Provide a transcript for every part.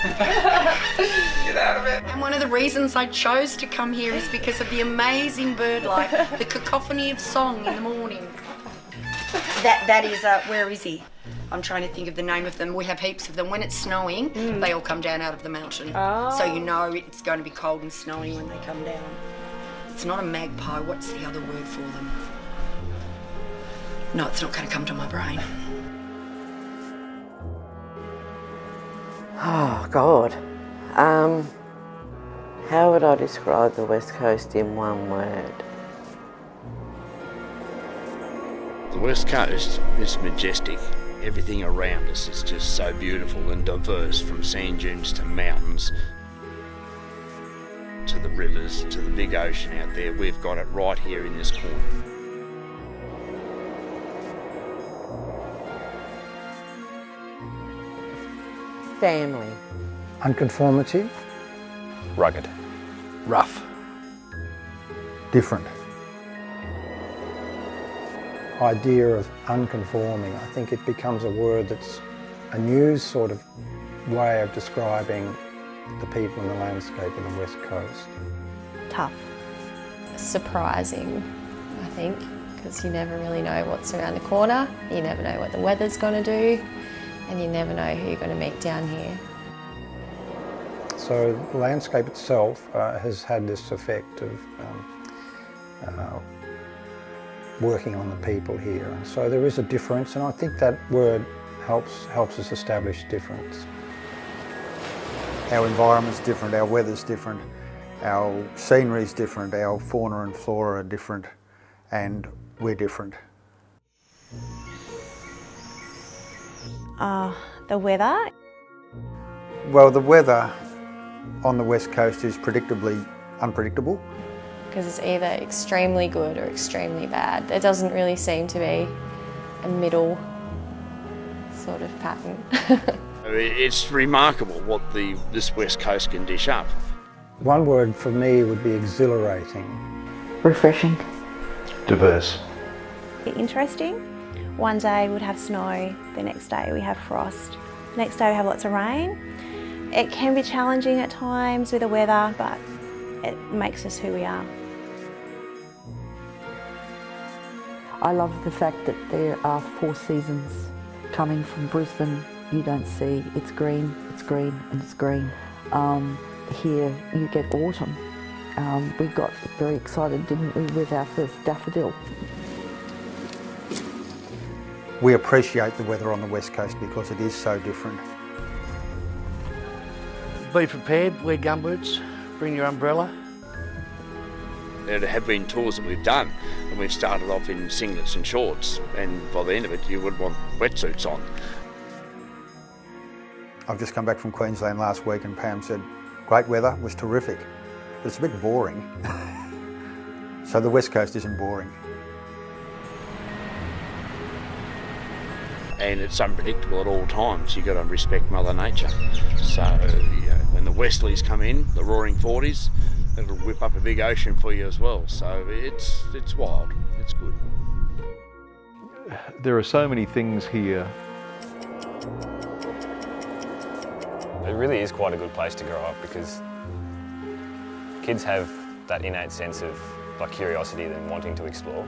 Get out of it. And one of the reasons I chose to come here is because of the amazing bird life, the cacophony of song in the morning. That is, where is he? I'm trying to think of the name of them. We have heaps of them. When it's snowing, they all come down out of the mountain. Oh. So you know it's going to be cold and snowy when they come down. It's not a magpie. What's the other word for them? No, it's not going to come to my brain. Oh, God. How would I describe the West Coast in one word? The West Coast is majestic. Everything around us is just so beautiful and diverse, from sand dunes to mountains, to the rivers, to the big ocean out there. We've got it right here in this corner. Family. Unconformity. Rugged. Rough. Different. Idea of unconforming, I think it becomes a word that's a new sort of way of describing the people and the landscape of the West Coast. Tough. Surprising, I think, because you never really know what's around the corner, you never know what the weather's going to do, and you never know who you're going to meet down here. So the landscape itself has had this effect of working on the people here. And so there is a difference, and I think that word helps us establish difference. Our environment's different, our weather's different, our scenery's different, our fauna and flora are different, and we're different. The weather. Well, the weather on the West Coast is predictably unpredictable. Because it's either extremely good or extremely bad. There doesn't really seem to be a middle sort of pattern. It's remarkable what this West Coast can dish up. One word for me would be exhilarating. Refreshing. Diverse. Interesting. One day we'd have snow, the next day we have frost, the next day we have lots of rain. It can be challenging at times with the weather, but it makes us who we are. I love the fact that there are 4 seasons. Coming from Brisbane, you don't see it's green, and it's green. Here you get autumn. We got very excited, didn't we, with our first daffodil. We appreciate the weather on the West Coast because it is so different. Be prepared, wear gumboots, bring your umbrella. There have been tours that we've done, and we've started off in singlets and shorts, and by the end of it you would want wetsuits on. I've just come back from Queensland last week and Pam said, great weather, was terrific, but it's a bit boring. So the West Coast isn't boring. And it's unpredictable at all times. You've got to respect Mother Nature. So, when the westerlies come in, the roaring 40s, it'll whip up a big ocean for you as well. So it's wild, it's good. There are so many things here. It really is quite a good place to grow up because kids have that innate sense of curiosity and wanting to explore.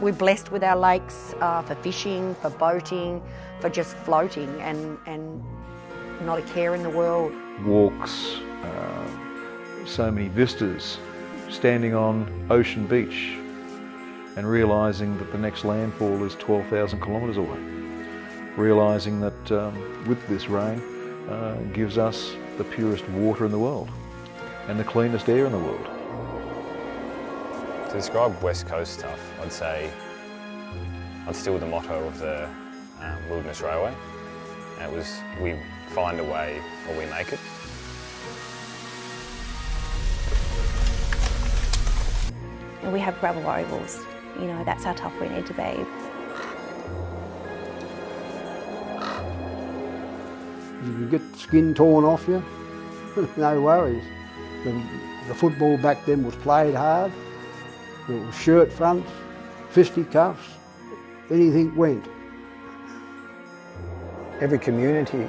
We're blessed with our lakes for fishing, for boating, for just floating and not a care in the world. Walks, so many vistas, standing on Ocean Beach and realising that the next landfall is 12,000 kilometres away. Realising that with this rain gives us the purest water in the world and the cleanest air in the world. To describe West Coast stuff, I'd say I'd steal the motto of the Wilderness Railway. And it was, we find a way or we make it. We have gravel ovals, you know, that's how tough we need to be. You get skin torn off you, no worries. The football back then was played hard. It was shirt fronts, fisticuffs, anything went. Every community,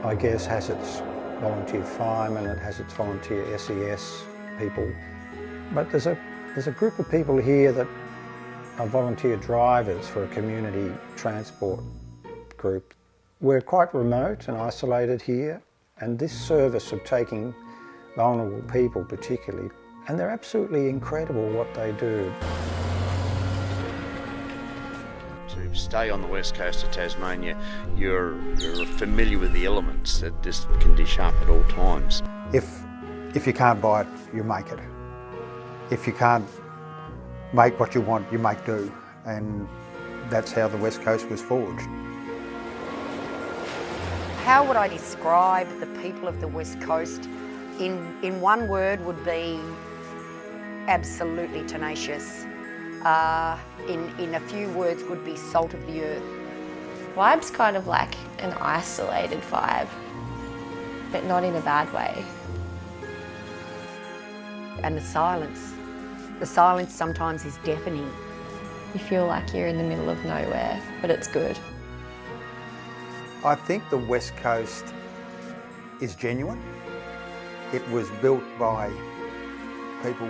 I guess, has its volunteer firemen, it has its volunteer SES people. But there's a group of people here that are volunteer drivers for a community transport group. We're quite remote and isolated here, and this service of taking vulnerable people particularly, and they're absolutely incredible what they do. To stay on the west coast of Tasmania, you're familiar with the elements that this can dish up at all times. If you can't buy it, you make it. If you can't make what you want, you make do. And that's how the West Coast was forged. How would I describe the people of the West Coast? In one word would be absolutely tenacious. In a few words would be salt of the earth. Vibe's kind of like an isolated vibe, but not in a bad way. And the silence. The silence sometimes is deafening. You feel like you're in the middle of nowhere, but it's good. I think the West Coast is genuine. It was built by people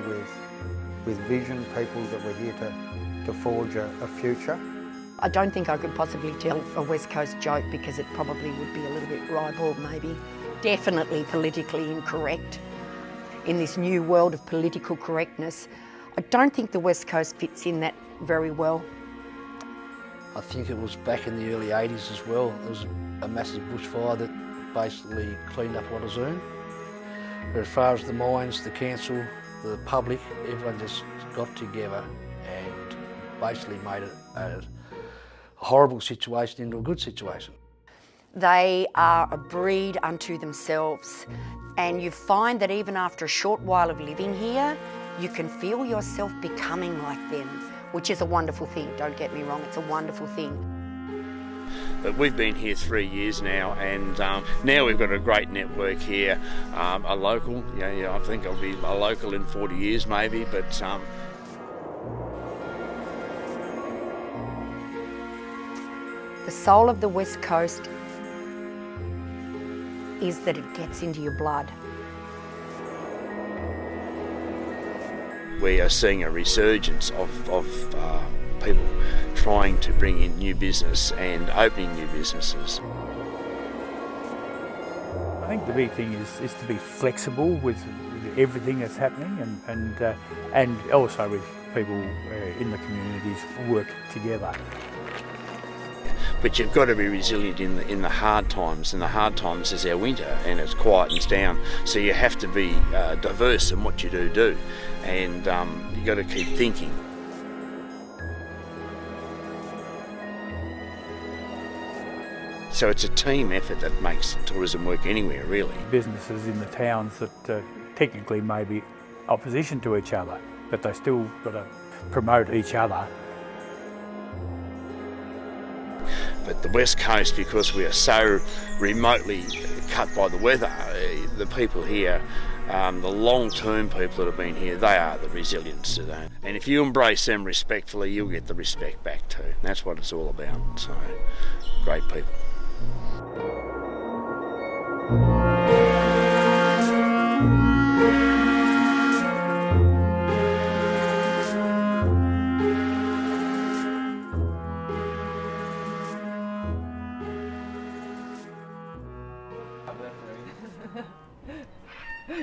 with vision, people that were here to forge a future. I don't think I could possibly tell a West Coast joke because it probably would be a little bit ribald maybe. Definitely politically incorrect. In this new world of political correctness, I don't think the West Coast fits in that very well. I think it was back in the early 80s as well. There was a massive bushfire that basically cleaned up Wodazone. But as far as the mines, the council, the public, everyone just got together and basically made it a horrible situation into a good situation. They are a breed unto themselves, and you find that even after a short while of living here, you can feel yourself becoming like them, which is a wonderful thing. Don't get me wrong, it's a wonderful thing. But we've been here 3 years now, and now we've got a great network here. A local, I think I'll be a local in 40 years maybe, but the soul of the West Coast is that it gets into your blood. we are seeing a resurgence of people trying to bring in new business and opening new businesses. I think the big thing is to be flexible with everything that's happening and also with people in the communities work together. But you've got to be resilient in the hard times, and the hard times is our winter and it quietens down. So you have to be diverse in what you do, and you've got to keep thinking. So it's a team effort that makes tourism work anywhere, really. Businesses in the towns that technically may be opposition to each other, but they still got to promote each other. But the West Coast, because we are so remotely cut by the weather, the people here, the long-term people that have been here, they are the resilience today. And if you embrace them respectfully, you'll get the respect back too. And that's what it's all about. So, great people.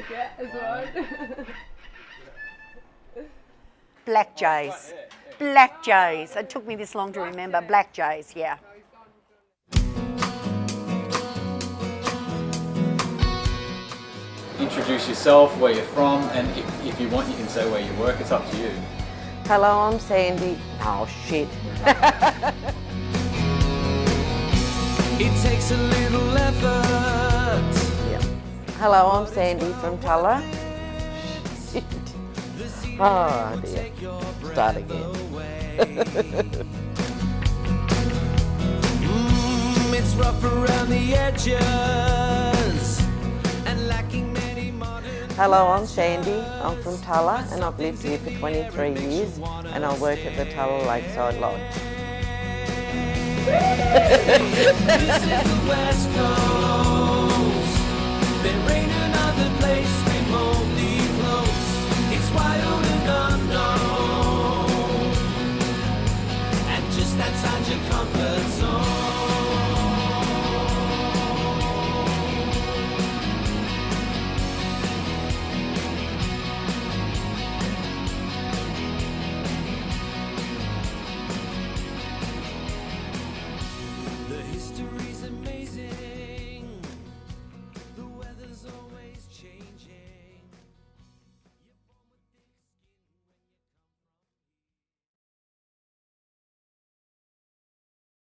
Yeah, as well. Black jays. Black jays. It took me this long to remember. Black jays, yeah. Introduce yourself, where you're from, and if you want, you can say where you work. It's up to you. Hello, I'm Sandy. Oh, shit. It takes a little effort. Yeah. Hello, I'm Sandy from Tulla. Shit. Oh, dear. Start again. It's rough around the edges and lacking many modern. Hello, I'm Sandy. I'm from Tulla and I've lived here for 23 years and I work at the Tulla Lakeside Lodge. This is the West Coast.